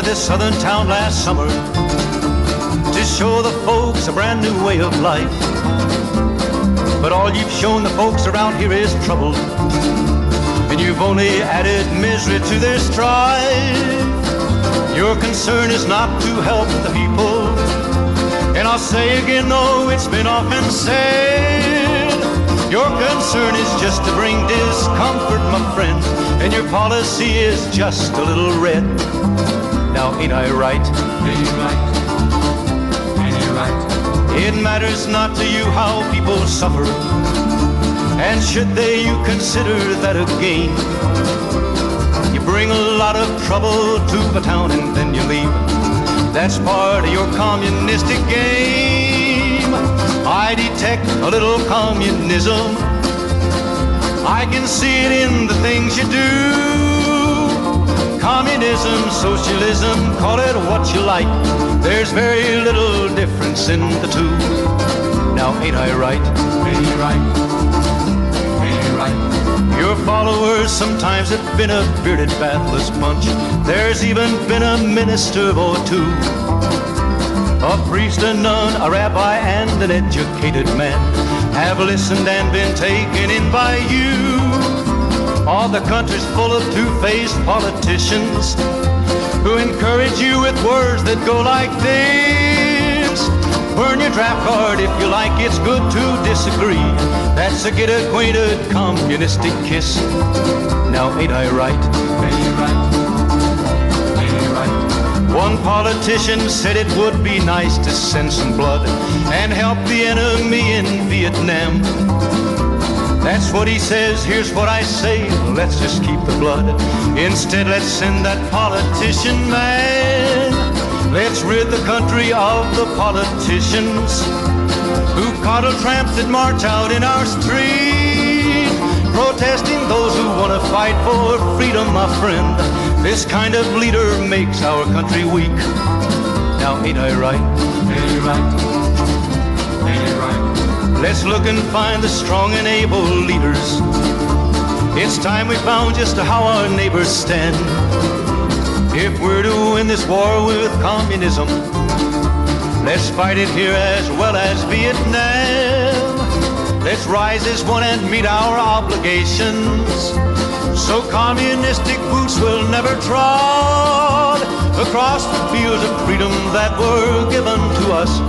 to this southern town last summer to show the folks a brand new way of life. But all you've shown the folks around here is trouble, and you've only added misery to their strife. Your concern is not to help the people, and I'll say again, though it's been often said, your concern is just to bring discomfort, my friend, and your policy is just a little red. Now ain't I right? Ain't you right? Ain't you right? It matters not to you how people suffer, and should they, you consider that a gain. You bring a lot of trouble to the town and then you leave. That's part of your communistic game. I detect a little communism. I can see it in the things you do. Communism, socialism, call it what you like. There's very little difference in the two. Now ain't I right? Ain't you right? Ain't you right? Your followers sometimes have been a bearded, bathless bunch. There's even been a minister or two, a priest, a nun, a rabbi, and an educated man have listened and been taken in by you. All the country's full of two-faced politicians who encourage you with words that go like this. Burn your draft card if you like, it's good to disagree. That's a get-acquainted communistic kiss. Now ain't I right? Ain't you right? Ain't you right? One politician said it would be nice to send some blood and help the enemy in Vietnam. That's what he says, here's what I say, let's just keep the blood. Instead, let's send that politician man. Let's rid the country of the politicians who coddle tramps that march out in our street, protesting those who want to fight for freedom, my friend. This kind of leader makes our country weak. Now ain't I right? Ain't you right? Ain't you right? Let's look and find the strong and able leaders. It's time we found just how our neighbors stand. If we're to win this war with communism, let's fight it here as well as Vietnam. Let's rise as one and meet our obligations, so communistic boots will never trod across the fields of freedom that were given to us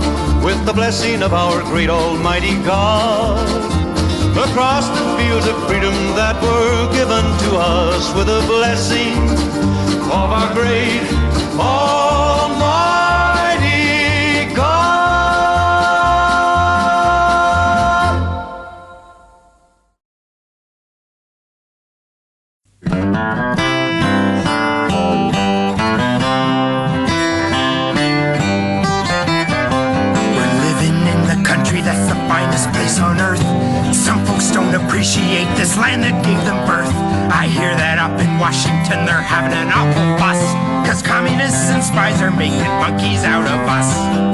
with the blessing of our great almighty God. Across the fields of freedom that were given to us with the blessing of our great almighty God. We're living in the country that's the finest place on earth. Some folks don't appreciate this land that gave them birth. I hear that up in Washington they're having an awful fuss, 'cause communists and spies are making monkeys out of us.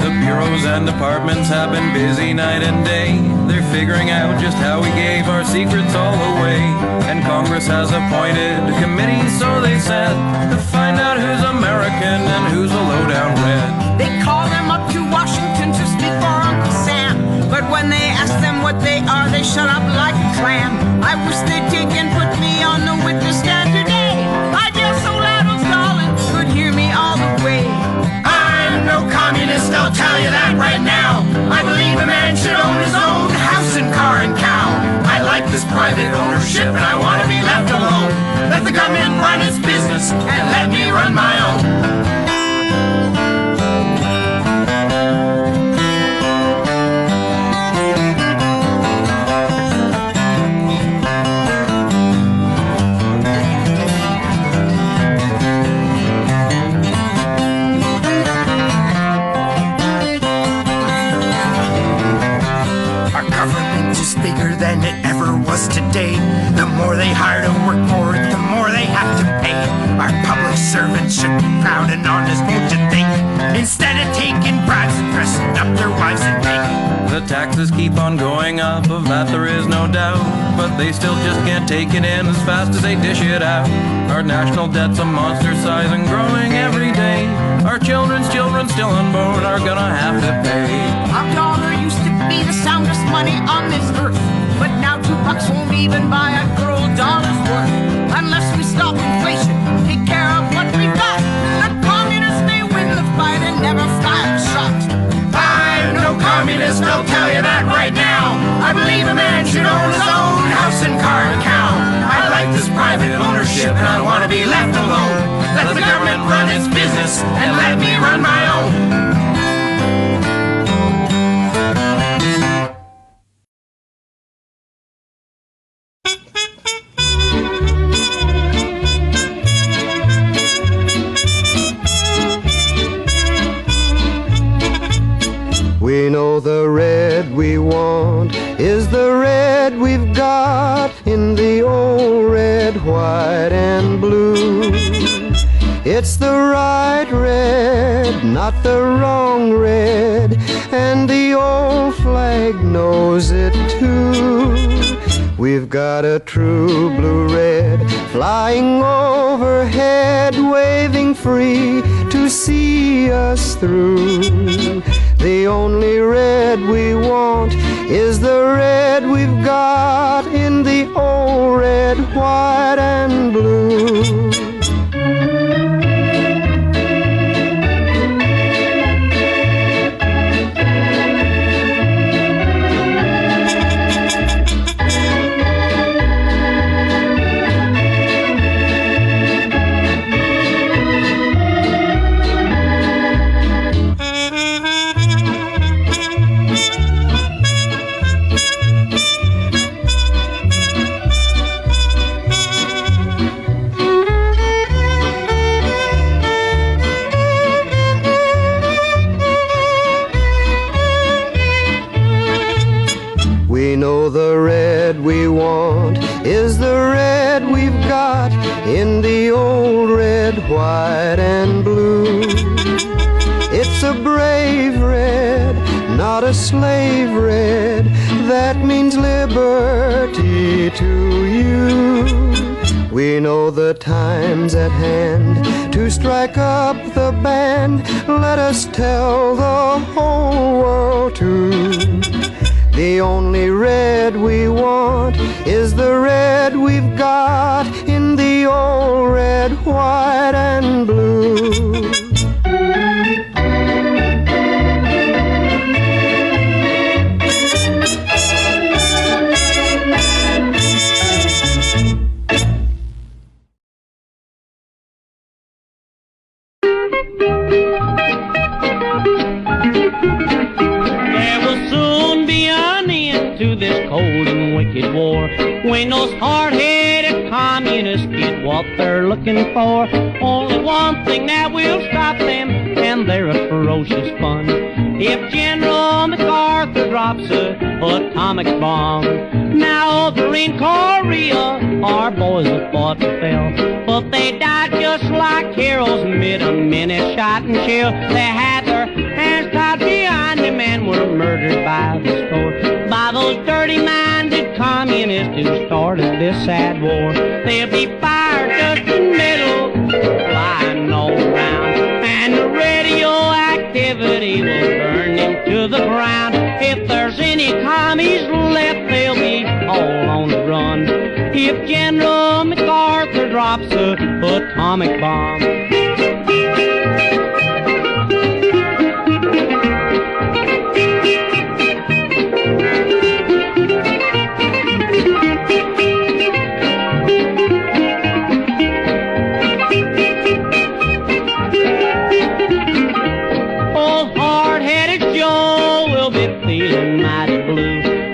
The bureaus and departments have been busy night and day. They're figuring out just how we gave our secrets all away. And Congress has appointed committees, so they said, to find out who's American and who's a low-down red. They call them up to Washington to speak for Uncle Sam, but when they ask them what they are, they shut up like a clam. I wish they'd take and put me on the witness stand today. I'd yell so loud old Stalin could hear me all the way. I'm no communist, I'll tell you that right now. I believe a man should own his own house and car and cow. I like this private ownership and I want to be left alone. Let the government run its business and let me run my own. Bigger than it ever was today. The more they hire to work for it, the more they have to pay. Our public servants should be proud and honest, won't you think? Instead of taking bribes and dressing up their wives in pink. The taxes keep on going up, of that there is no doubt, but they still just can't take it in as fast as they dish it out. Our national debt's a monster size and growing every day. Our children's children still unborn are gonna have to pay. Our dollar used to be the soundest money on this earth, but now $2 won't even buy a girl dollar's worth. Unless we stop inflation, take care of what we've got, the communists may win the fight and never fire a shot. I'm no communist, I'll tell you that right now. I believe a man should own his own house and car and cow. I like this private ownership and I want to be left alone. Let the government run its business and let me run my own. We know the red we want is the red we've got in the old red, white, and blue. It's the right red, not the wrong red, and the old flag knows it too. We've got a true blue-red flying overhead, waving free to see us through. The only red we want is the red we've got in the old red, white, and blue. We know the red we want is the red we've got in the old red, white, and blue. It's a brave red, not a slave red, that means liberty to you. We know the time's at hand to strike up the band. Let us tell the whole world too. The only red we want is the red we've got in the old red, white, and blue. When those hard-headed communists get what they're looking for, only one thing that will stop them, and they're a ferocious fun. If General MacArthur drops a atomic bomb, now over in Korea, our boys have fought and fell, but they died just like heroes amid a minute shot and shell. They had their hands tied behind them and were murdered by the score, by those dirty-minded communists who started this sad war. They'll be fired just in the middle, flying all around, and the radioactivity will burn them to the ground. If there's any commies left, they'll be all on the run. If General MacArthur drops a atomic bomb.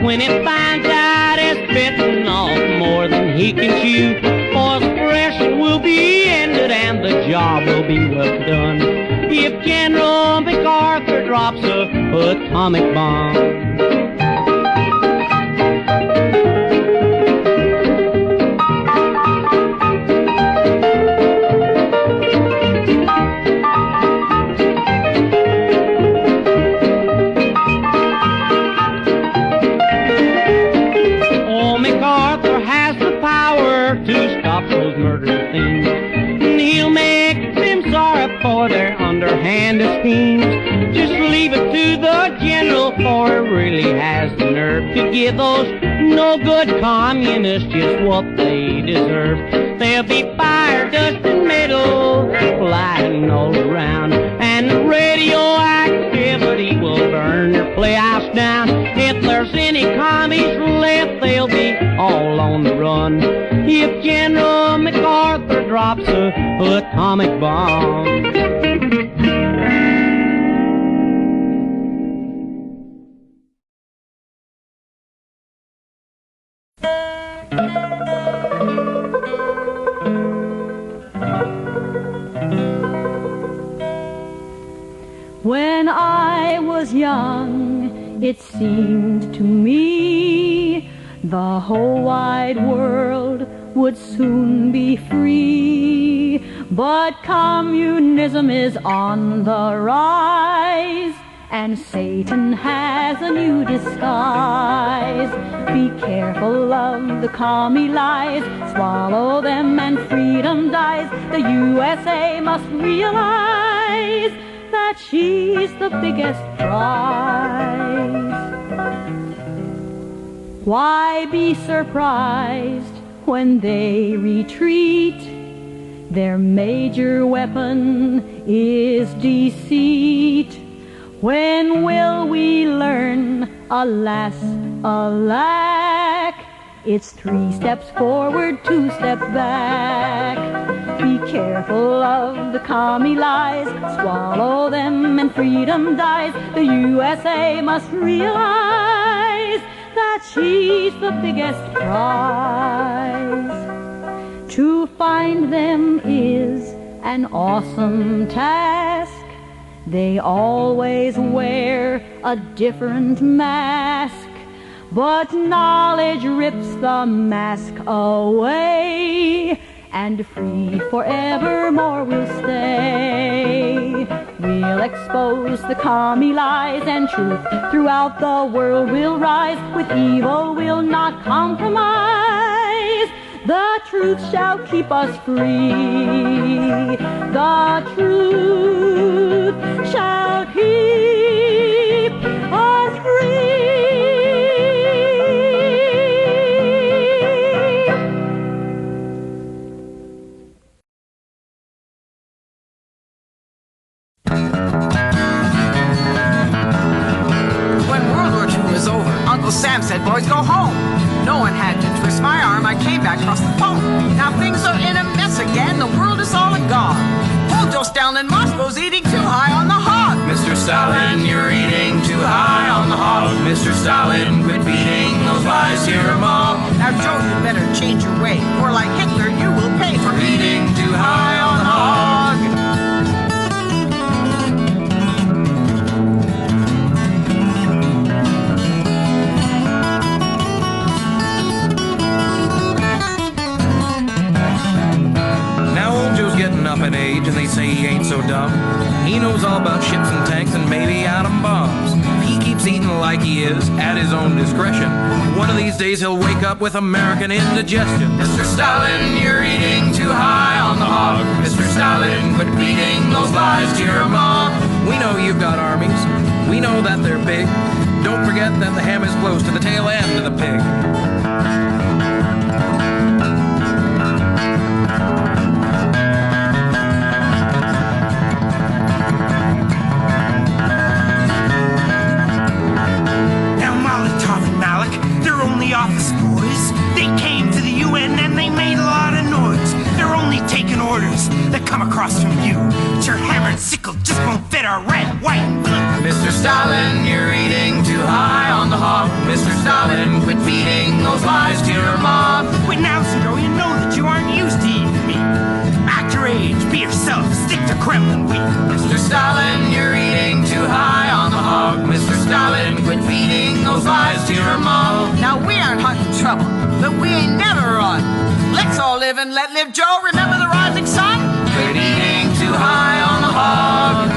When it finds out it's bitten off more than he can chew, for suppression will be ended and the job will be well done. If General MacArthur drops a atomic bomb. stop those murderous things. And he'll make them sorry for their underhanded schemes. Just leave it to the general, for he really has the nerve to give those no good communists just what they deserve. There'll be fire, dust, and metal flying all around, and radioactivity will burn their playhouse down. If there's any commies left, they'll be all on the run if General MacArthur drops a atomic bomb. When I was young, it seemed to me the whole wide world would soon be free. But communism is on the rise, and Satan has a new disguise. Be careful of the commie lies, swallow them and freedom dies. The USA must realize that she's the biggest prize. Why be surprised when they retreat? Their major weapon is deceit. When will we learn? Alas, alack, it's 3 steps forward, 2 steps back. Be careful of the commie lies, swallow them and freedom dies. The USA must realize that she's the biggest prize. To find them is an awesome task. They always wear a different mask, but knowledge rips the mask away, and free forevermore we'll stay. We'll expose the commie lies, and truth throughout the world will rise. With evil we'll not compromise. The truth shall keep us free. The truth shall keep us free. Uncle Sam said, boys, go home. No one had to twist my arm. I came back across the phone. Now things are in a mess again. The world is all agog. Old Joe Stalin in Moscow's eating too high on the hog. Mr. Stalin, you're eating too high on the hog. Mr. Stalin, quit feeding those lies to your mom. Now, Joe, you better change your way, or like Hitler, you will pay for Eating too high on the hog. Getting up in age, and they say he ain't so dumb. He knows all about ships and tanks and maybe atom bombs. If he keeps eating like he is, at his own discretion, one of these days he'll wake up with American indigestion. Mr. Stalin, you're eating too high on the hog. Mr. Stalin, quit feeding those lies to your mom. We know you've got armies. We know that they're big. Don't forget that the ham is close to the tail end of the pig. Office boys, they came to the UN and they made a lot of noise. They're only taking orders that come across from you. But your hammer and sickle just won't fit our red, white, and blue. Mr. Stalin, you're eating too high on the hog. Mr. Stalin, quit feeding those lies to your mom. Wait now, Zero, you know that you aren't used to eating meat. Act your age, be yourself, stick to Kremlin wheat. Mr. Stalin, you're eating too high on the hog. Mr. Stalin, quit feeding those lies to your mom. Now, we aren't hunting trouble, but we ain't never run. Let's all live and let live, Joe. Remember the rising sun? Quit eating too high on the hog.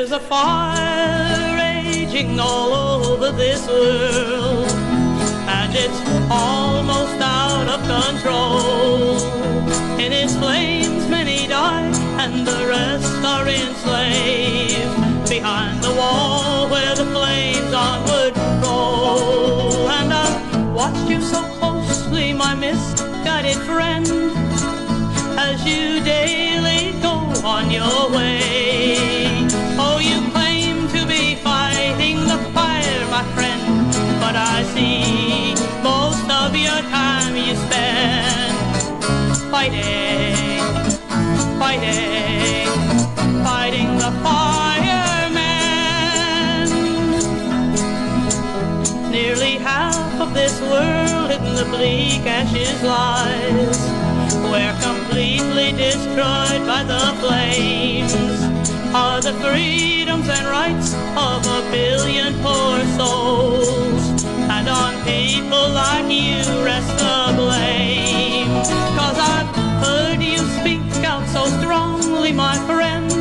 There's a fire raging all over this world, and it's almost out of control. In its flames many die, and the rest are enslaved behind the wall where the flames onward roll. And I've watched you so closely, my misguided friend, as you daily go on your way. Oh, you claim to be fighting the fire, my friend, but I see most of your time you spend fighting, fighting, fighting the fireman. Nearly half of this world in the bleak ashes lies, where completely destroyed by the flames are the freedoms and rights of a billion poor souls. And on people like you rest the blame. 'Cause I've heard you speak out so strongly, my friend,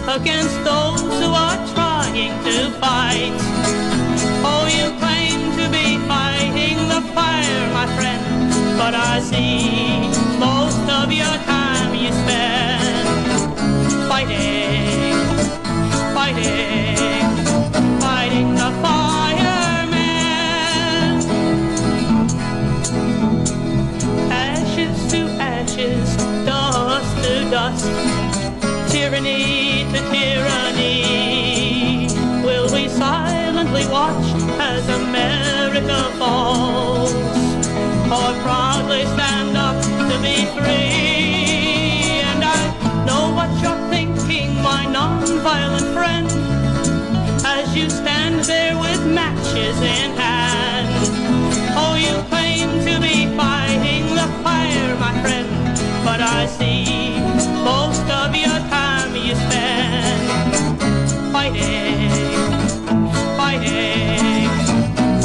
against those who are trying to fight. Oh, you claim to be fighting the fire, my friend, but I see most of your time you spend fighting, fighting, fighting the fireman. Ashes to ashes, dust to dust, tyranny to tyranny. Will we silently watch as America falls, or proudly stand up to be free? And I know what you're thinking, my non-violent friend, as you stand there with matches in hand. Oh, you claim to be fighting the fire, my friend, but I see most of your time you spend fighting, fighting,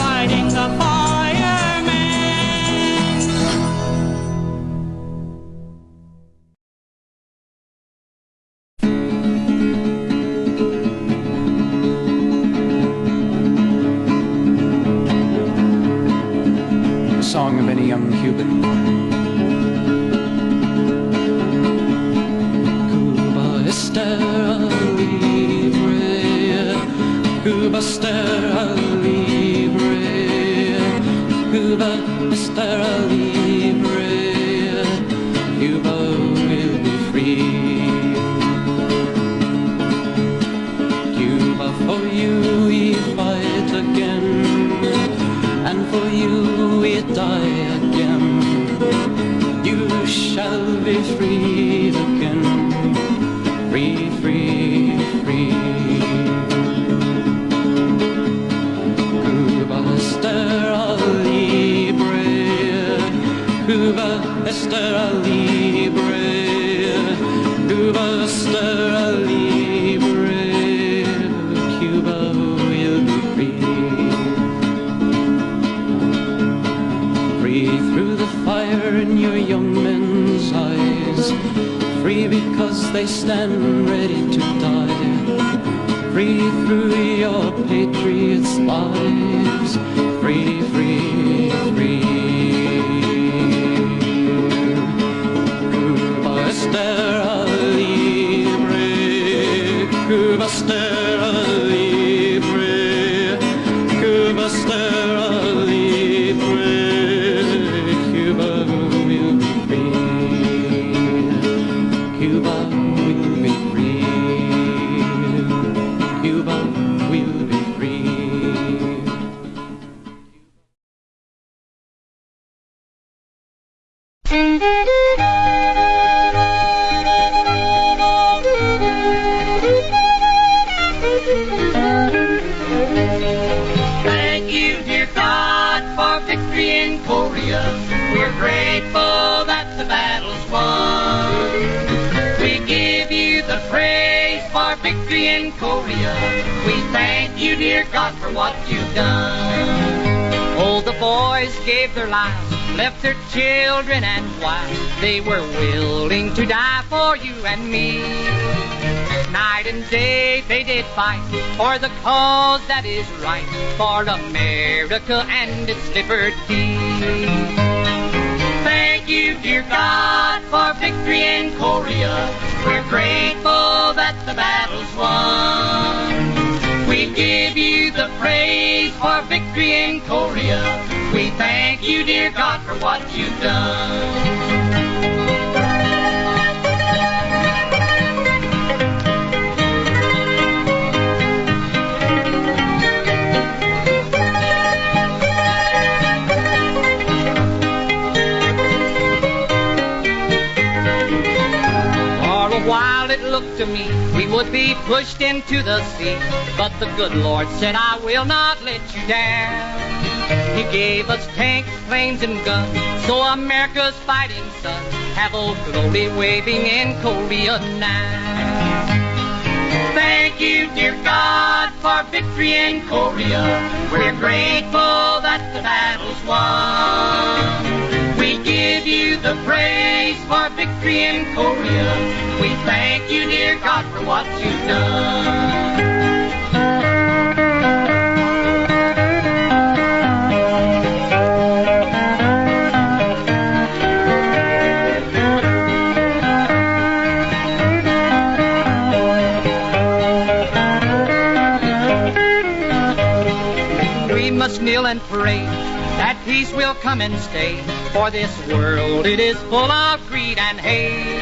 fighting the fireman. The song of any young Cuban. Cuba Estera Libre, Cuba Estera Libre, Cuba Estera Libre, Cuba will be free. Cuba, for you we fight again, and for you we die again. You shall be free again, free, free, free. Cuba Estera Libre, Cuba Estera Libre, Cuba Estera Libre, Cuba will be free. Free through the fire in your young men's eyes, free because they stand ready to die. Free through your patriots' lives, free, free, free. Cuba Estera Libre, Cuba Estera Libre, Cuba Estera Libre, Cuba will be free. Cuba will be free. Cuba will be free. Thank you, dear God, for victory in Korea. We're grateful that the battle's won. We give you the praise for victory in Korea. We thank you, dear God, for what you've done. Oh, the boys gave their lives, left their children and wives. They were willing to die for you and me. Night and day they did fight for the cause that is right, for America and its liberty. Thank you, dear God, for victory in Korea. We're grateful that the battle's won. We give you the praise for victory in Korea. We thank you, dear God, for what you've done. While it looked to me we would be pushed into the sea, but the good Lord said, I will not let you down. He gave us tanks, planes, and guns, so America's fighting sons have old glory waving in Korea now. Thank you, dear God, for victory in Korea. We're grateful that the battle's won. We give you the praise for victory in Korea. We thank you, dear God, for what you've done. We must kneel and pray that peace will come and stay, for this world, it is full of greed and hate.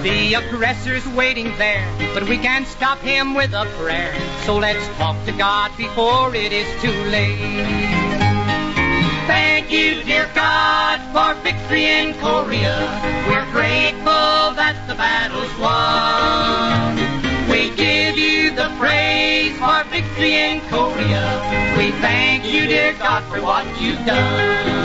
The aggressor's waiting there, but we can't stop him with a prayer. So let's talk to God before it is too late. Thank you, dear God, for victory in Korea. We're grateful that the battle's won. We give you the praise for victory in Korea. We thank you, dear God, for what you've done.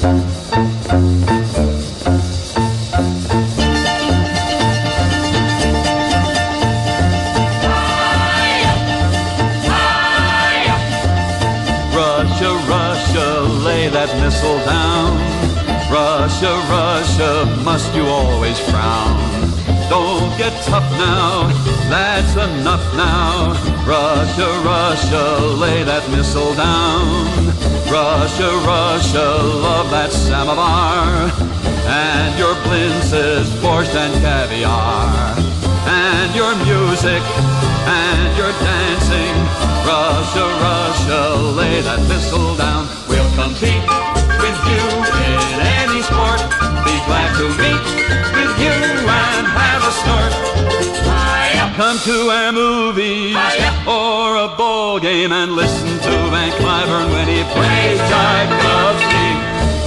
Russia, Russia, lay that missile down. Russia, Russia, must you always frown? Don't get tough now, that's enough now. Russia, Russia, lay that missile down. Russia, Russia, love that samovar, and your blintzes, borscht and caviar, and your music, and your dancing. Russia, Russia, lay that missile down. We'll compete with you in any sport. Be glad to meet with you and have a snort. Come to our movies or a ball game and listen to Van Cliburn when he plays Tchaikovsky.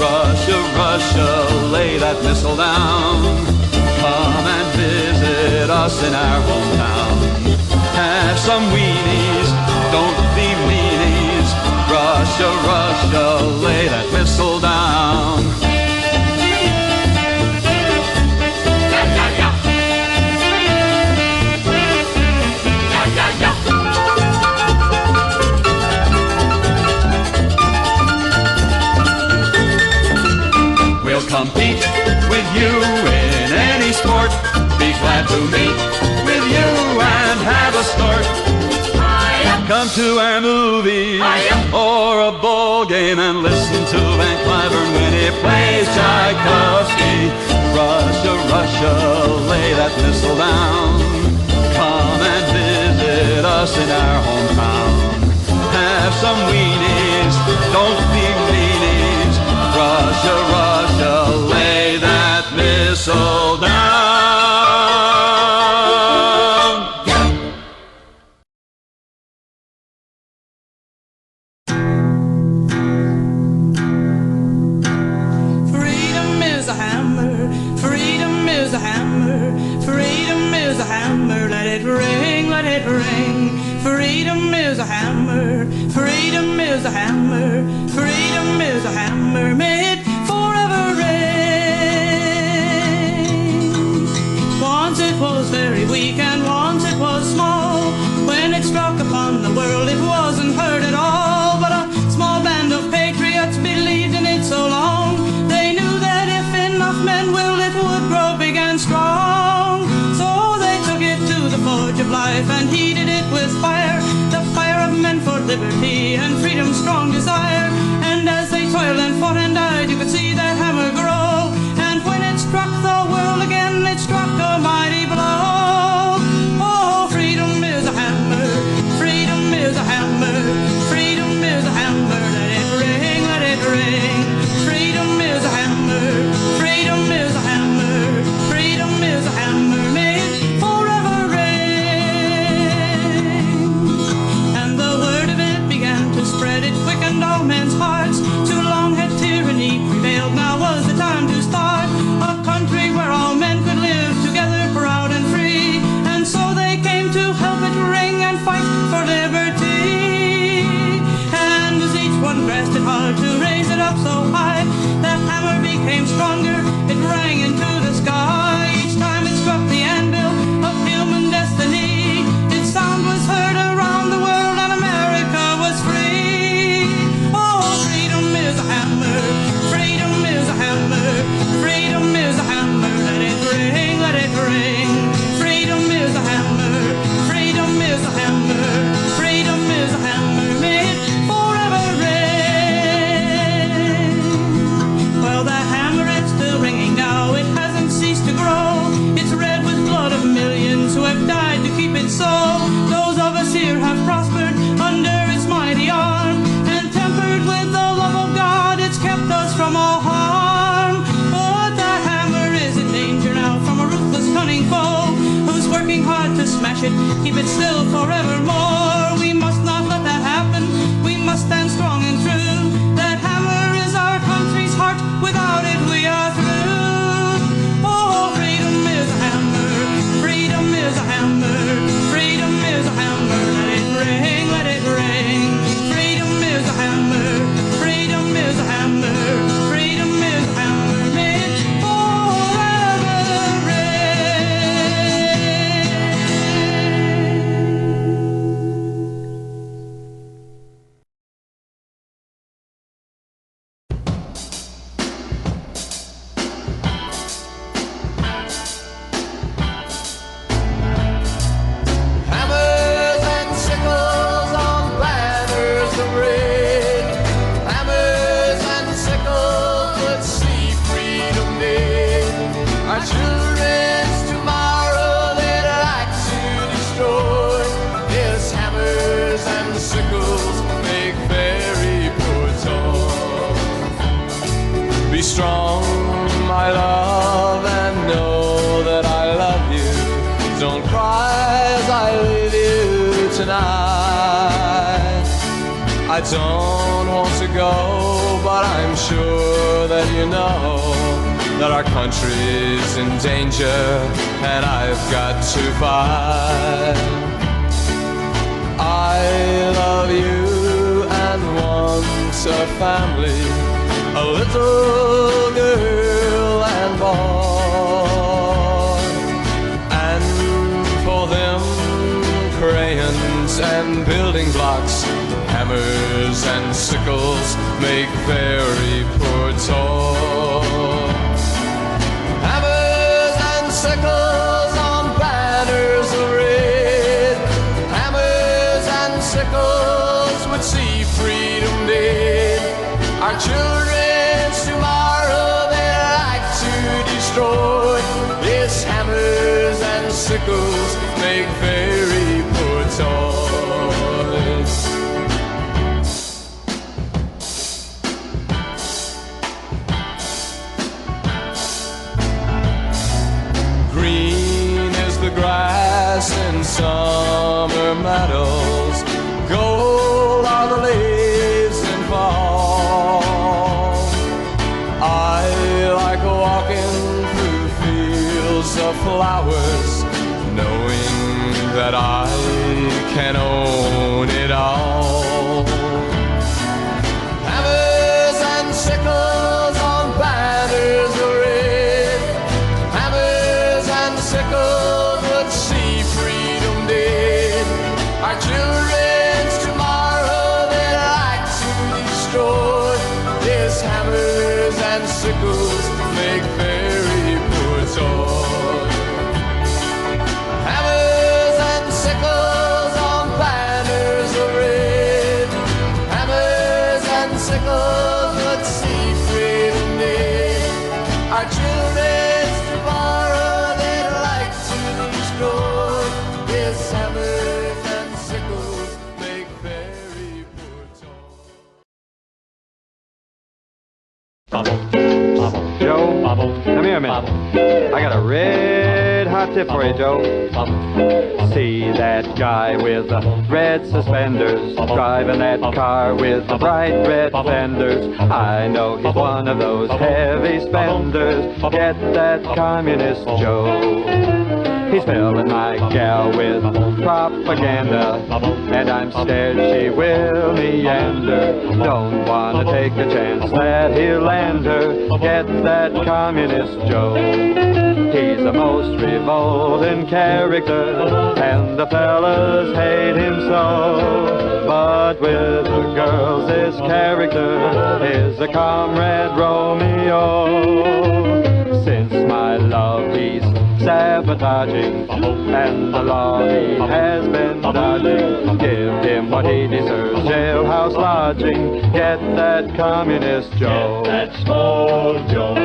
Russia, Russia, lay that missile down. Come and visit us in our hometown. Have some weenies, don't be meanies. Russia, Russia, lay that missile down. We'll compete with you in any sport. Be glad to meet with you and have a snort. Come to our movies or a ball game and listen to Van Cliburn when he plays Tchaikovsky. Russia, Russia, lay that missile down. Come and visit us in our hometown. Have some weenies, don't be meanies. Russia, Russia, lay that missile down. Freedom is a hammer, freedom is a hammer, freedom is a hammer, let it ring, let it ring. Freedom is a hammer, freedom is a hammer, freedom is a hammer, may it forever reign. Once it was very weak and once it was small. When it struck upon the world it wasn't heard at all. But a small band of patriots believed in it so long. They knew that if enough men willed it would grow big and strong. So they took it to the forge of life and heated it with fire. The fire of men for liberty and freedom's strong desire. And as they toiled and fought and died, you could see that hammer grow. And when it struck the world again, it struck a mighty blow. Oh, freedom is a hammer, freedom is a hammer, freedom is a hammer, let it ring, let it ring. Freedom is a hammer, freedom is a hammer, freedom is a hammer, may it forever ring. And the word of it began to spread, it quickened all men's hearts. Too long had tyranny prevailed, now was the time to start a country where all men could live together proud and free. And so they came to help it ring and fight for liberty. And as each one grasped it hard to raise it up so high, that hammer became stronger, it rang into the sky. Each time it struck the anvil of human destiny, its sound was heard around the world and America was free. Oh, freedom is a hammer, freedom is a hammer, freedom is a hammer, let it ring, let it ring. Freedom is a hammer, freedom is a hammer, freedom is a hammer, may it forever ring. Well, the hammer, it's still ringing now, it hasn't ceased to grow. It's red with blood of millions who have died to keep it so. Those of us here have prospered under its mighty arm, and tempered with the love of God, it's kept us from all harm. But the hammer is in danger now from a ruthless, cunning foe, who's working hard to smash it, keep it still forevermore. We must not let that happen, we must stand strong and true. That hammer is our country's heart, without it we are through. Oh, freedom is a hammer, freedom is a hammer, freedom is a hammer, let it ring, let it ring. Freedom is a hammer, freedom is a hammer, freedom night. I don't want to go, but I'm sure that you know that our country's in danger and I've got to fight. I love you and want a family, a little girl and boy, and for them crayons and building blocks, hammers and sickles make very poor toys. Hammers and sickles on banners of red, hammers and sickles would see freedom dead. Our children's tomorrow they like to destroy. Yes, hammers and sickles make very poor toys. Green is the grass in summer meadows, gold are the leaves in fall. I like walking through fields of flowers, knowing that I can own it all. Hammers and sickles on banners of red, hammers and sickles would see freedom dead. Our children's tomorrow they like to destroy. Yes, hammers and sickles make very poor toys. Hammers and sickles on banners of red, hammers and sickles would see freedom dead. Our children's tomorrow they'd like to destroy. Yes, hammers and sickles make very poor toys. Joe, come here a minute. I got a red hot tip for you, Joe. See that guy with the red suspenders driving that car with the bright red fenders. I know he's one of those heavy spenders. Get that communist Joe. He's filling my gal with propaganda, and I'm scared she will meander. Don't want to take a chance that he'll land her. Get that communist Joe. He's the most revolting character, and the fellas hate him so. But with the girls his character is a Comrade Romeo. Since my love he's sabotaging, and the law he has been dodging. Give him what he deserves, jailhouse lodging. Get that communist Joe. Get that small Joe.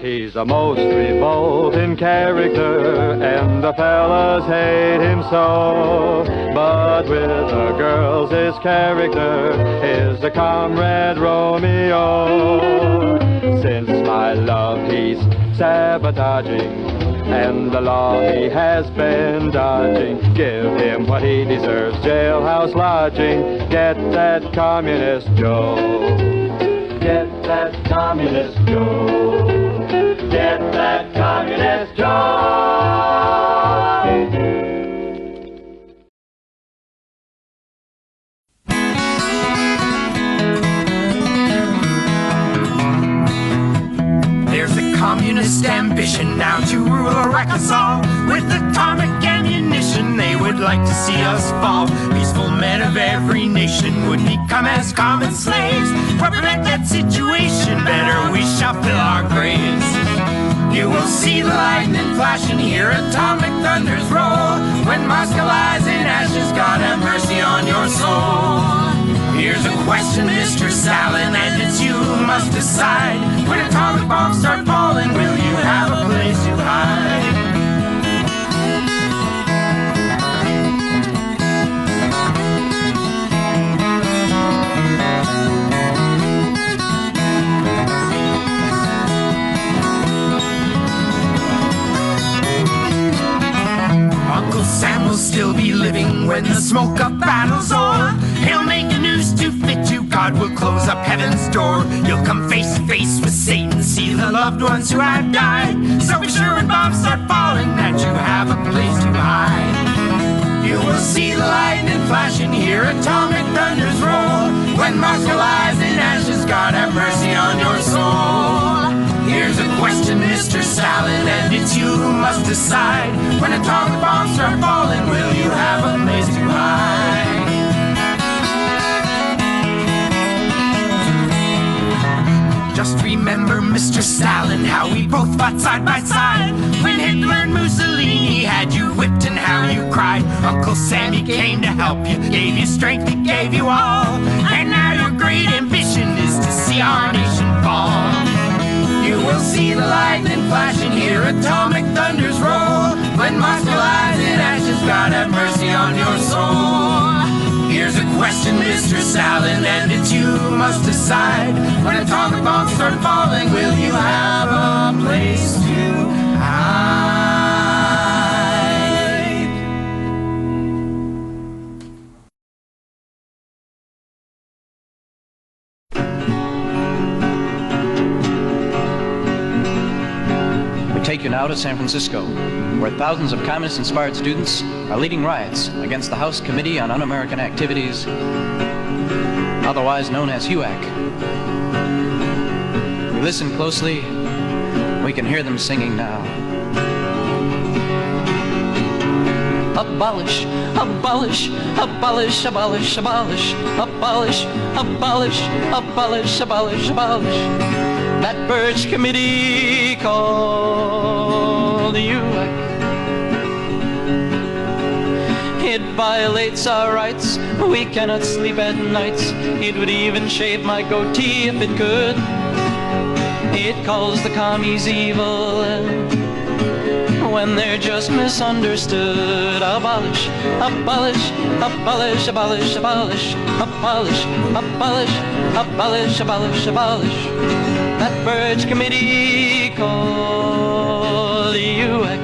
He's the most revolting character, and the fellas hate him so. But with the girls his character is the Comrade Romeo. Since my love he's sabotaging, and the law he has been dodging. Give him what he deserves, jailhouse lodging. Get that communist Joe. Get that communist Joe. Get that communist Joe. There's a communist ambition now to rule or wreck us all. With atomic ammunition, they would like to see us fall. Peaceful men of every nation would become as common slaves. To prevent that situation, better we shall fill our graves. You will see the lightning flash and hear atomic thunders roll. When Moscow lies in ashes, God have mercy on your soul. Here's a question, Mr. Stalin, and it's you who must decide. When atomic bombs start falling, will you have a place to hide? Uncle Sam will still be living when the smoke of battle's o'er. He'll make a noose to fit you, God will close up heaven's door. You'll come face to face with Satan, see the loved ones who have died. So be sure when bombs start falling that you have a place to hide. You will see the lightning flash and hear atomic thunders roll. When Moscow lies in ashes, God have mercy on your soul. Here's a question, Mr. Stalin, and it's you who must decide. When atomic bombs start falling, will you have a place to hide? Just remember, Mr. Stalin, how we both fought side by side. When Hitler and Mussolini had you whipped and how you cried. Uncle Sam, he came to help you, gave you strength, he gave you all. And now your great ambition is to see our nation fall. You will see the lightning flash and hear atomic thunders roll. When Moscow lies in ashes, God have mercy on your soul. Here's a question, Mr. Stalin, and it's you who must decide. When atomic bombs start falling, will you have a place to hide? Take you now to San Francisco, where thousands of communist-inspired students are leading riots against the House Committee on Un-American Activities, otherwise known as HUAC. If we listen closely, we can hear them singing now. Abolish, abolish, abolish, abolish, abolish, abolish, abolish, abolish, abolish, abolish. That Birch Committee called HUAC. It violates our rights. We cannot sleep at nights. It would even shave my goatee if it could. It calls the commies evil when they're just misunderstood. Abolish, abolish, abolish, abolish, abolish, abolish, abolish, abolish, abolish, abolish. That Birch Committee called HUAC.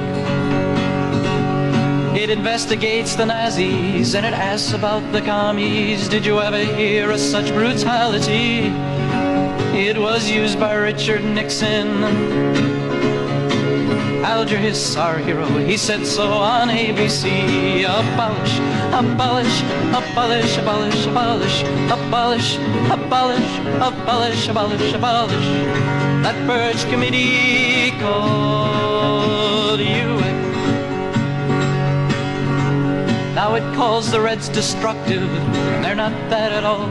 It investigates the Nazis and it asks about the commies. Did you ever hear of such brutality? It was used by Richard Nixon. Alger, his our hero, he said so on ABC. Abolish, abolish, abolish, abolish, abolish, abolish, abolish, abolish, abolish, abolish. That Birch Committee called HUAC. Now it calls the Reds destructive, and they're not that at all.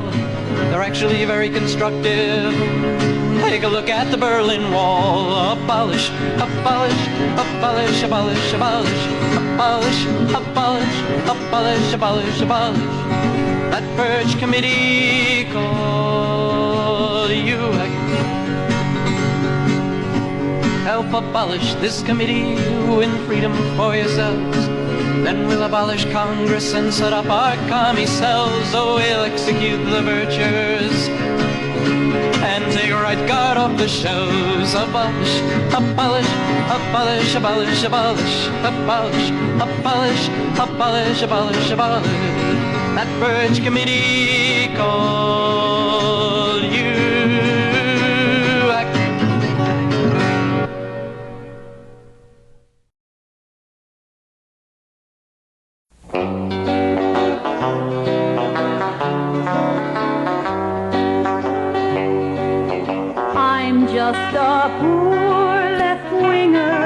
They're actually very constructive. Take a look at the Berlin Wall. Abolish, abolish, abolish, abolish, abolish, abolish, abolish, abolish, abolish, abolish. That Birch Committee called HUAC. Help abolish this committee, win freedom for yourselves. Then we'll abolish Congress and set up our commie cells. Oh, we'll execute the virtues and take right guard of the shelves. Abolish, abolish, abolish, abolish, abolish, abolish, abolish, abolish, abolish, abolish. That Birch Committee called HUAC. Just a poor left-winger,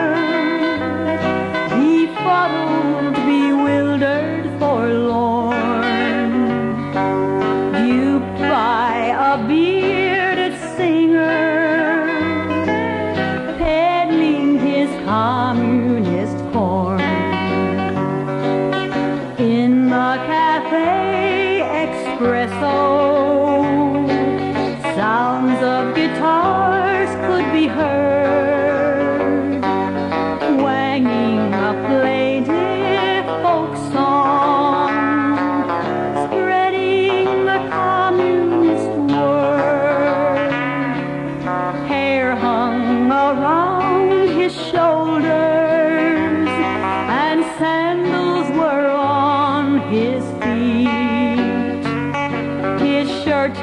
befuddled, bewildered, forlorn, duped by a bearded singer, peddling his communist corn. In the cafe espresso,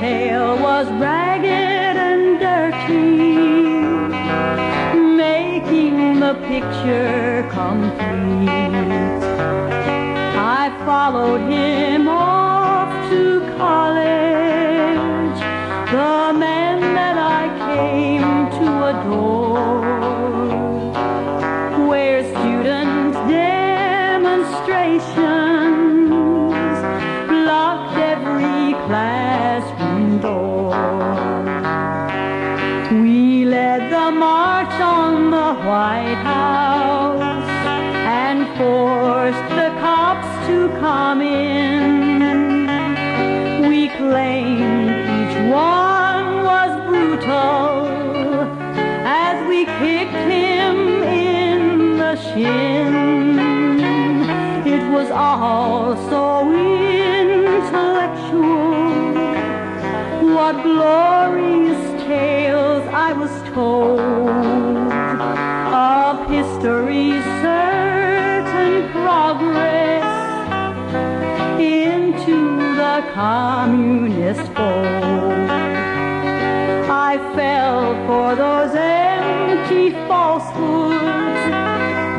mail was ragged and dirty, making the picture complete. I followed him off to college, the man that I came to adore, where student demonstrations blocked every classroom door. We led the march on the White House and forced the cops to come in. We claimed each one was brutal as we kicked him in the shin. It was all so intellectual. What glorious tales I was told of history's certain progress into the communist fold. I fell for those empty falsehoods,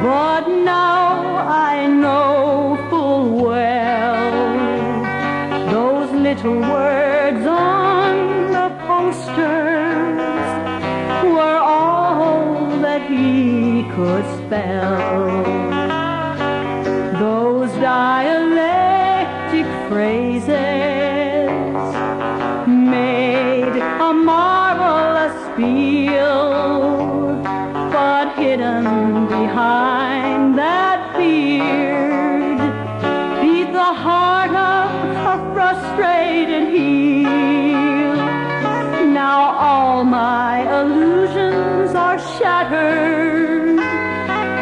but now I know full well those little words on the posters were all that he could spell. Those dialectic phrases made a marvelous spiel, but hidden behind that beard beat the heart of a frustrated heel. Now all my illusions are shattered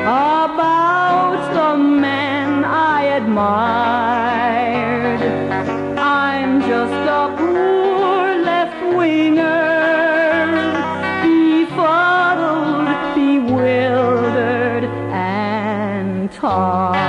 about the man I admired. I'm just a poor left-winger, befuddled, bewildered, and tired.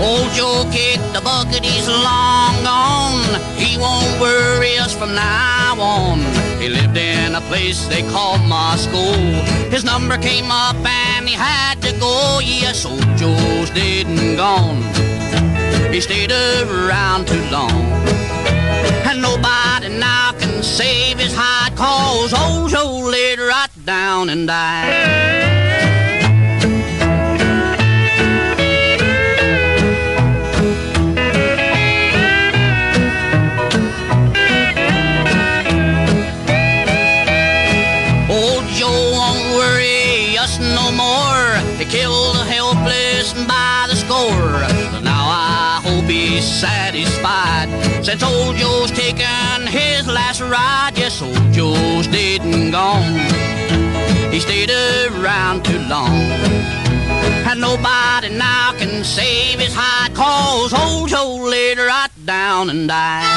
Old Joe kicked the bucket, he's long gone. He won't worry us from now on. He lived in a place they called Moscow. His number came up and he had to go. Yes, old Joe's dead and gone. He stayed around too long, and nobody now can save his hide, 'cause old Joe laid right down and died. No more, he killed the helpless by the score. Now I hope he's satisfied, since old Joe's taken his last ride. Yes, old Joe's dead and gone. He stayed around too long, and nobody now can save his hide, 'cause old Joe laid right down and died.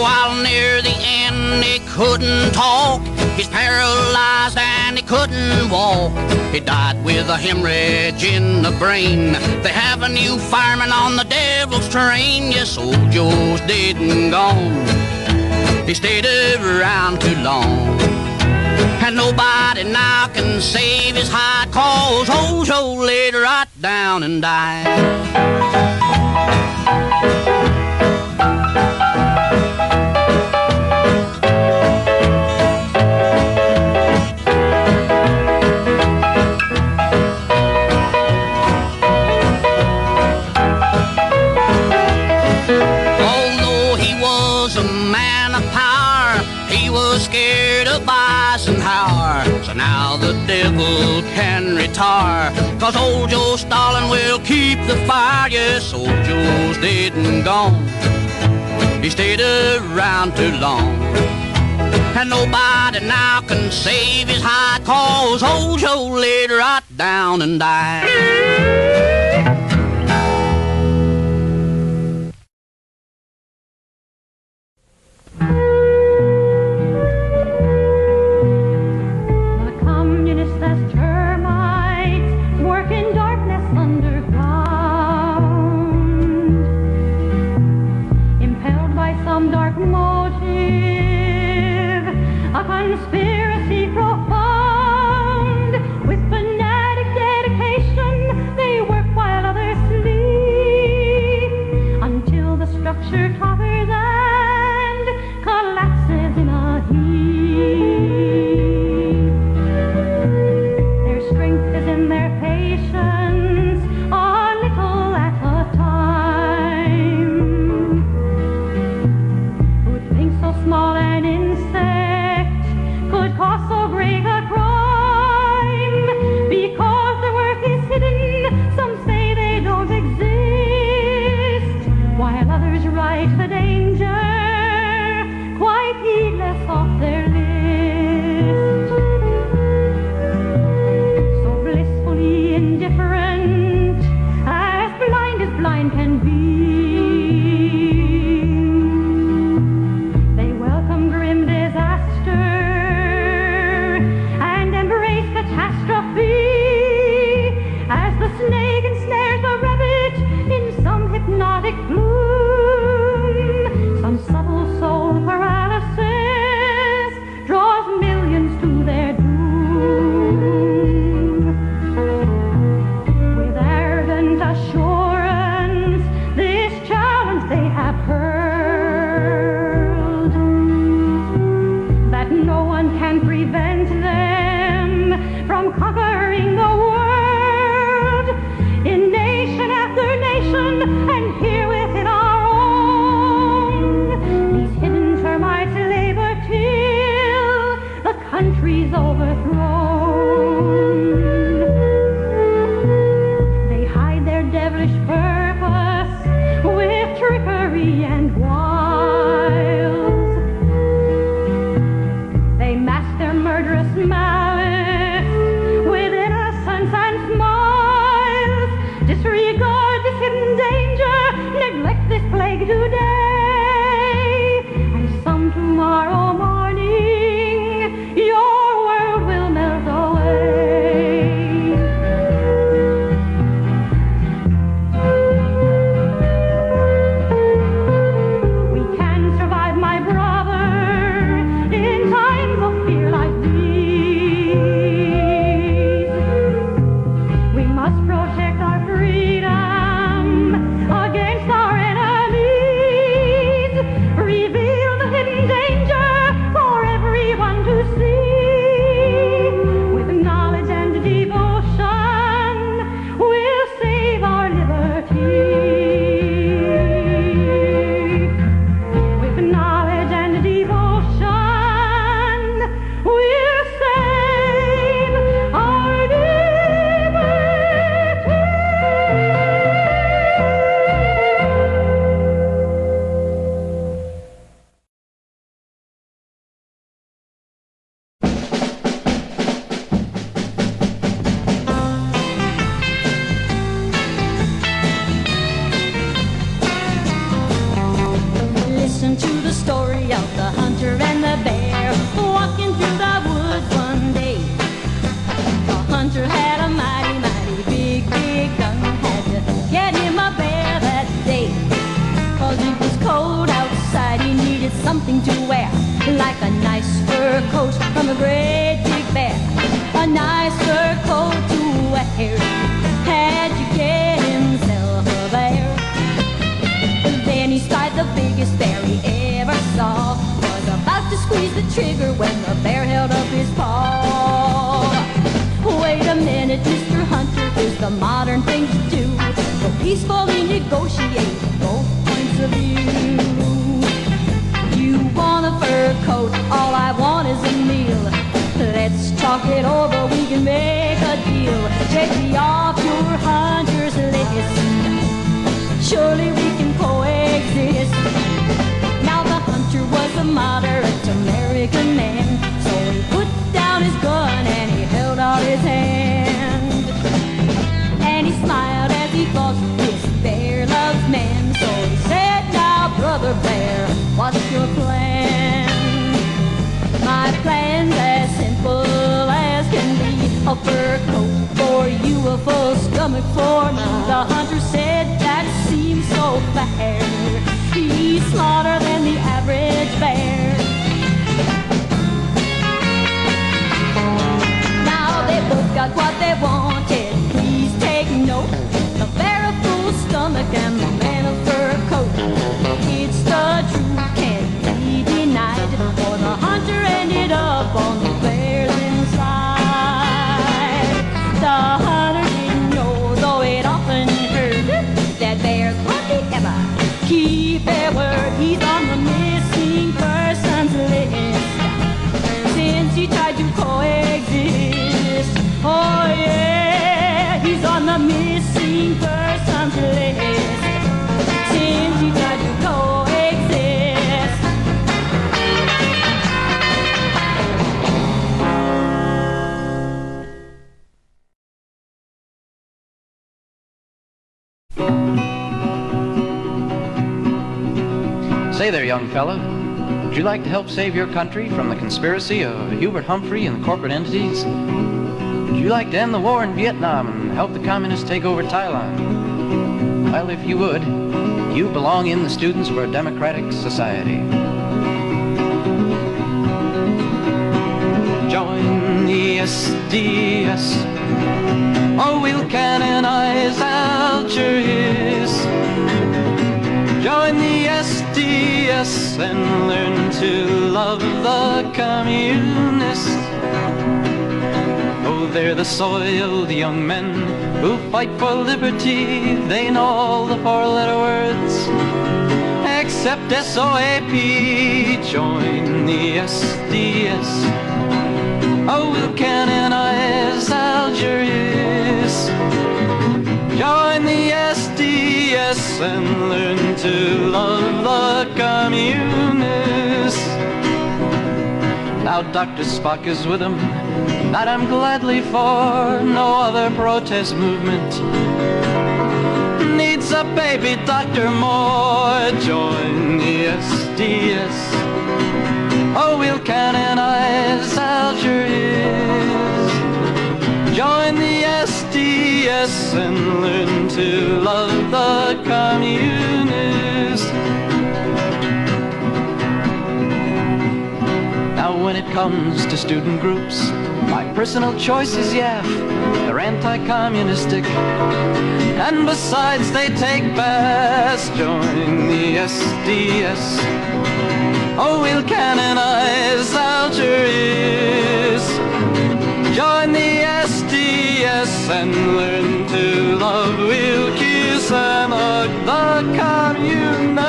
While near the end he couldn't talk, he's paralyzed and he couldn't walk. He died with a hemorrhage in the brain. They have a new fireman on the devil's train. Yes, old Joe's dead and gone. He stayed around too long, and nobody now can save his hide, 'cause old Joe laid right down and died. Scared of Eisenhower, so now the devil can retire, 'cause old Joe Stalin will keep the fire. Yes, old Joe's dead and gone. He stayed around too long, and nobody now can save his hide, 'cause old Joe laid right down and died. The communists as termites work in darkness underground, impelled by some dark motive, a conspiracy profound. With fanatic dedication, they work while others sleep, until the structure totters and collapses in a heap. Their strength is in their patience, a little at a time. Who'd think so small an insect could cause so great a crime? Because their work is hidden, some say they don't exist, while others write the danger, quite heedless of their list. So blissfully indifferent, as blind can be, they welcome grim disaster and embrace catastrophe, as the snake ensnares the rabbit in some hypnotic bloom. Some subtle soul paralysis draws millions to their doom. With arrogant assurance, this challenge they have hurled, that no one can prevent them from conquering the world, in nation after nation, and here within our own. These hidden termites labor till the country's overthrown. They hide their devilish purpose with trickery and wiles. They mask their murderous malice with innocence and smiles. Disregard this hidden danger, neglect this plague today, and some tomorrow morning your world will melt away. We can survive, my brother, in times of fear like these. We must protect our freedom against our enemies. Reveal the hidden danger for everyone to see. With knowledge and devotion, we'll save our liberty. With knowledge and devotion, we'll save our liberty. Listen to the story of the hunter and the bear, walking through the woods one day. The hunter had a mighty, mighty big gun, had to get him a bear that day. 'Cause it was cold outside, he needed something to wear, like a nice fur coat from a great big bear. A nice fur coat to wear, had to get himself a bear. Then he spied the biggest bear he ever saw, was about to squeeze the trigger when the bear held up his paw. Wait a minute, Mr. Hunter, here's the modern thing to do. Go peacefully negotiate both points of view. You want a fur coat, all I want is a meal. Let's talk it over, we can make a deal. Take me off your hunter's list, surely we can coexist. Now the hunter was a moderate American American man. So he put down his gun and he held out his hand. And he smiled as he thought, this bear loves men. So he said, now brother bear, what's your plan? My plan's as simple as can be. A fur coat for you, a full stomach for me. The hunter said that seems so fair. He's smarter than the average bear. Now they both got what they wanted. Please take note. The bear a full stomach and the man a fur coat. It's the truth, can't be denied. For the hunter ended up on the bear's inside. The hunter didn't know, though it often heard, that bears hardly ever keep their word. He's on the missing persons list since he tried to coexist. Oh yeah, he's on the missing persons list since he tried to coexist. Say there, young fella, would you like to help save your country from the conspiracy of Hubert Humphrey and the corporate entities? Would you like to end the war in Vietnam and help the communists take over Thailand? Well, if you would, you belong in the Students for a Democratic Society. Join the S.D.S. or we'll canonize Algiers. Join the S.D.S. and learn to love the communists. Oh, they're the soiled young men who fight for liberty. They know all the four-letter words except S-O-A-P. Join the S.D.S. Oh, we'll canonize Algiers. Join the S.D.S. and learn to love the communists. Now Dr. Spock is with them, that I'm gladly for. No other protest movement needs a baby doctor more. Join the S.D.S. Oh, we'll canonize Algiers. Join the S.D.S. and learn to love the communists. Now when it comes to student groups, my personal choice is YAF. They're anti-communistic, and besides they take baths. Join the S.D.S. Oh, we'll canonize Algiers. Join the S.D.S. and learn to love. We'll kiss and hug the communists.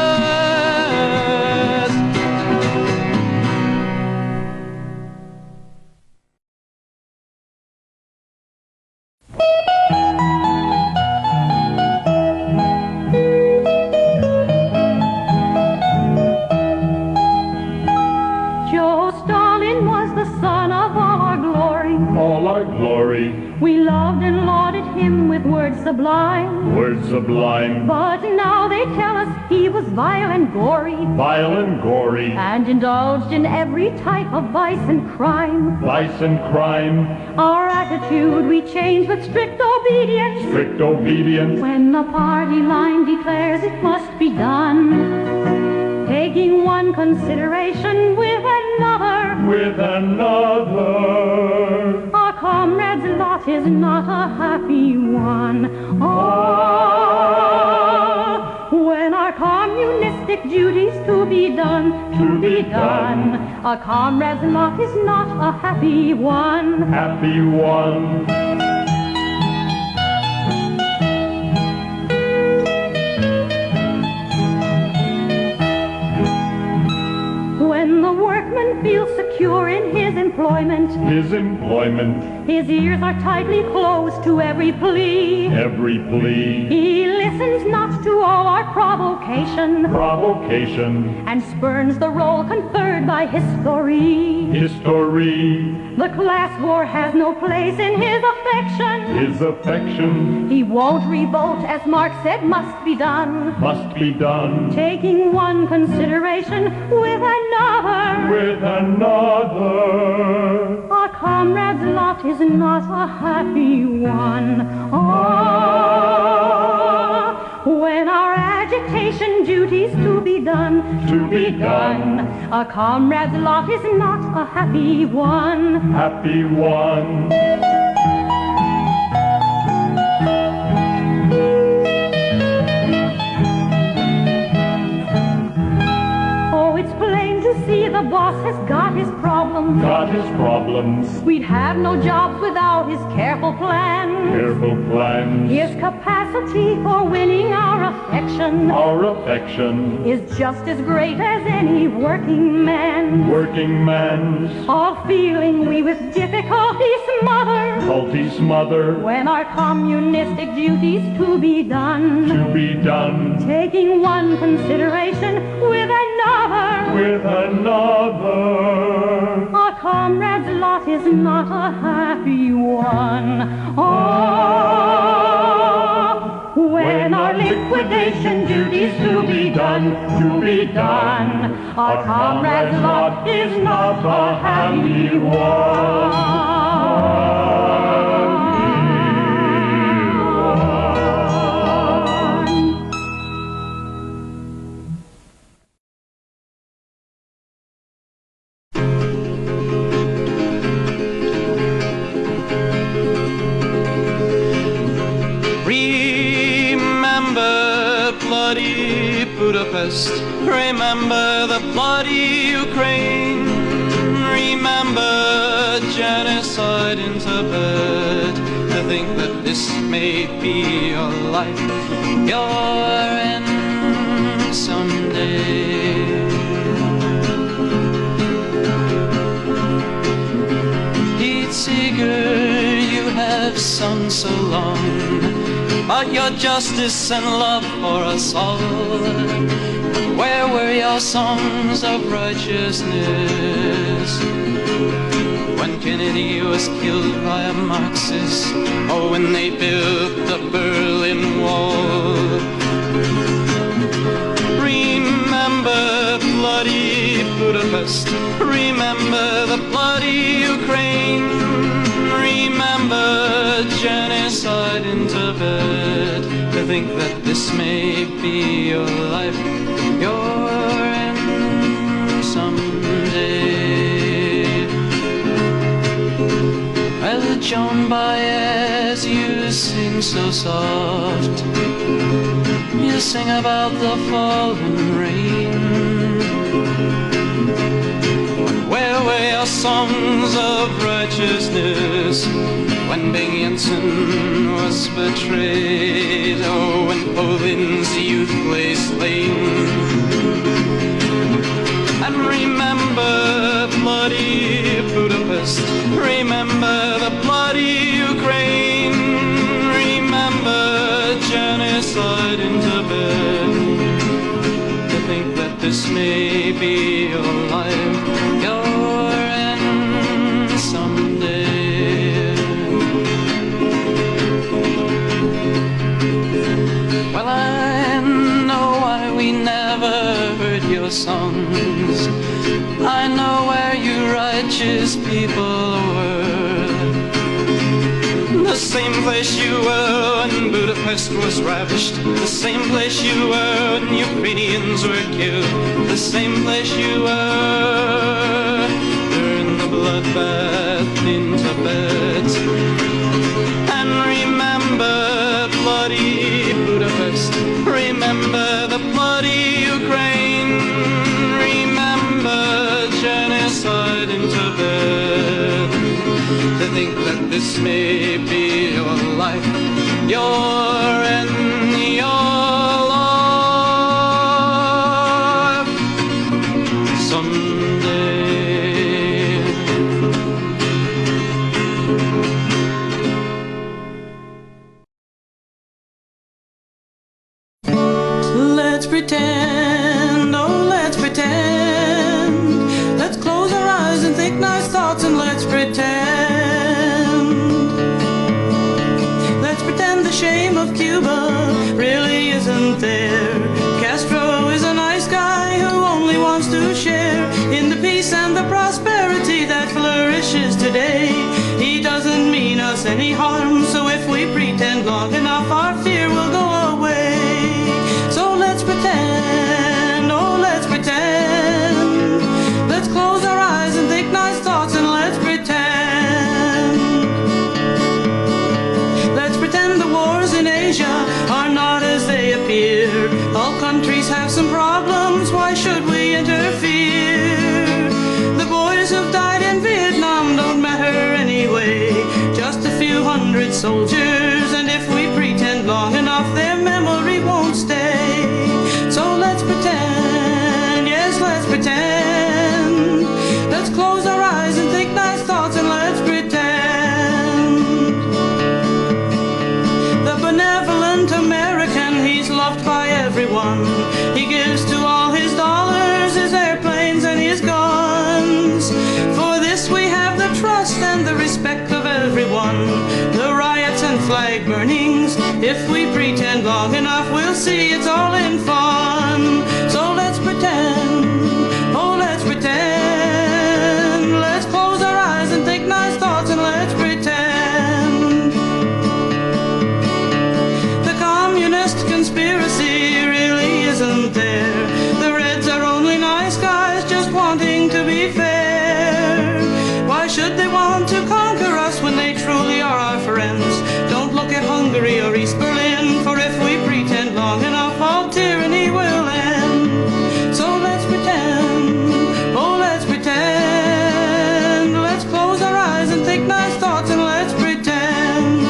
Stalin was the son of all our glory. All our glory. We loved and lauded him with words sublime. Words sublime. But now they tell us he was vile and gory. Vile and gory. And indulged in every type of vice and crime. Vice and crime. Our attitude we change with strict obedience. Strict obedience. When the party line declares it must be done, taking one consideration with another. With another. Our comrade's lot is not a happy one. Oh, when our communistic duties to be done, a comrade's lot is not a happy one. Happy one. When the workman feels secure secure in his employment. His employment, His ears are tightly closed to every plea. every plea, He listens not to all our provocation, provocation, and spurns the role conferred by history. history, The class war has no place in his affection. his affection He won't revolt, as Marx said must be done, must be done taking one consideration with another. with another. Our comrade's lot is not a happy one. Ah, when our agitation duties to be done, a comrade's lot is not a happy one. Happy one. Oh, it's plain to see the boss has got his problems. Got his problems, We'd have no jobs without his careful plans. careful plans, His capacity for winning our affection our affection, is just as great as any working man. working man's, All feeling we with difficulty smother culty's mother, when our communistic duties to be done, taking one consideration with another. with another. Our comrade's lot is not a happy one. Oh, when our liquidation duties to be done, our comrade's lot is not a happy one. Remember bloody Budapest. Remember the bloody Ukraine. Remember genocide in Tibet. To think that this may be your life, your end someday. Pete Seeger, you have sung so long about your justice and love for us all. Where were your songs of righteousness when Kennedy was killed by a Marxist, or when they built the Berlin Wall? Remember bloody Budapest. Remember the bloody Ukraine. Remember genocide in Tibet. To think that this may be your life, your end someday. Well, Joan Baez, you sing so soft. You sing about the fallen rain. Where were your songs of righteousness when Bing Jensen was betrayed? Oh, when Poland's youth lay slain. And remember bloody Budapest. Remember the bloody Ukraine. Remember genocide in Tibet. To think that this may be your life, your end someday. Well, I know why we never heard your songs. I know where you righteous people were. The same place you were when Budapest was ravished. The same place you were when Ukrainians were killed. The same place you were during the bloodbath in Tibet. And remember bloody Budapest. Remember the bloody Ukraine. Remember genocide in Tibet. To think that this may be your life, your end, your life someday. there. Castro is a nice guy who only wants to share in the peace and the prosperity that flourishes today. He doesn't mean us any harm, so if we pretend long enough, our fear will go away. So let's pretend, oh let's pretend. Let's close our eyes and think nice thoughts and let's pretend. Let's pretend the wars in Asia are not as they appear. All countries have some problems, why should we interfere? The boys who've died in Vietnam don't matter anyway. Just a few hundred soldiers, and if we pretend long enough, their memory won't stay. So let's pretend, yes, let's pretend. Let's close our eyes and think nice thoughts and let's pretend. The benevolent American, he's loved by everyone. He gives to all his dollars, his airplanes and his guns. For this we have the trust and the respect of everyone. The riots and flag burnings, if we pretend long enough, we'll see it's all in fun. So let's pretend, oh let's pretend. Let's close our eyes and think nice thoughts and let's pretend. The communist conspiracy really isn't there. The Reds are only nice guys just wanting to be fair. Why should they want to conquer us when they truly are our friends? Don't look at Hungary or East Berlin, for if we pretend long enough, all tyranny will end. So let's pretend, oh let's pretend. Let's close our eyes and think nice thoughts and let's pretend.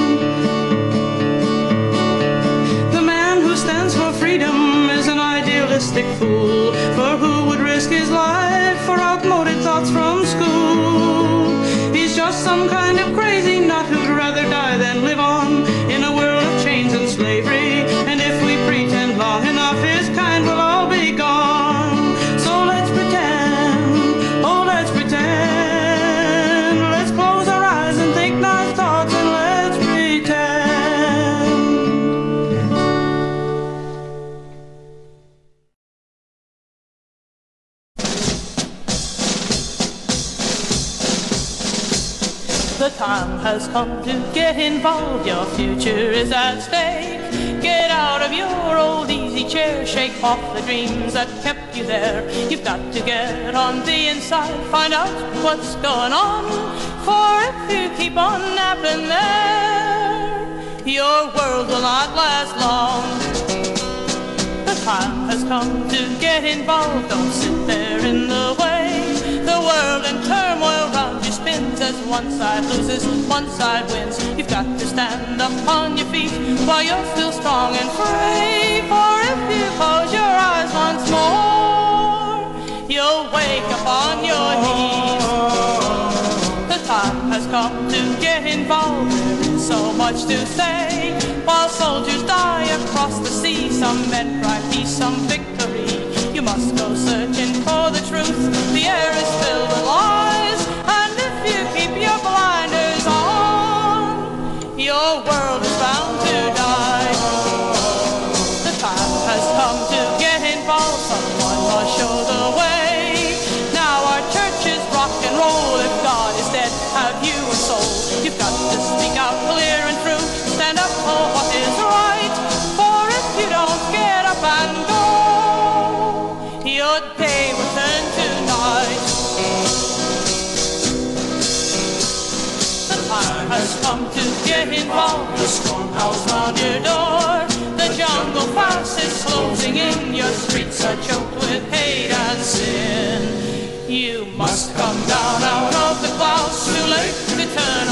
The man who stands for freedom is an idealistic fool, for who would risk his life for outmoded thoughts from school? He's just some kind of crazy nut who'd rather die than live on in a world of chains and slavery. And if we pretend long enough, his kind will all be gone. So let's pretend, oh let's pretend. Let's close our eyes and think nice thoughts and let's pretend. The time has come to get involved, your future is at stake. Get out of your old easy chair, shake off the dreams that kept you there. You've got to get on the inside, find out what's going on. For if you keep on napping there, your world will not last long. The time has come to get involved, don't sit there in the way. The world in turmoil round you spins as one side loses, one side wins. You've got to stand up on your feet while you're still strong and free. For if you close your eyes once more, you'll wake up on your knees. The time has come to get involved, there is so much to say. While soldiers die across the sea, some men cry peace, some victory. You must go searching for the truth, the air is filled with lies. And if you keep your blinders on, your world is bound to die. The time has come to get involved, someone must show the way. Now our church is rock and roll, if God is dead, have you a soul? You've got to speak out clear and true, stand up for what is right. For if you don't get up and go, your day will turn to night. The time has come to get involved, the storm howls round your door. The jungle fast is closing in, your streets are choked with hate and sin. You must come down out of the clouds, too late to turn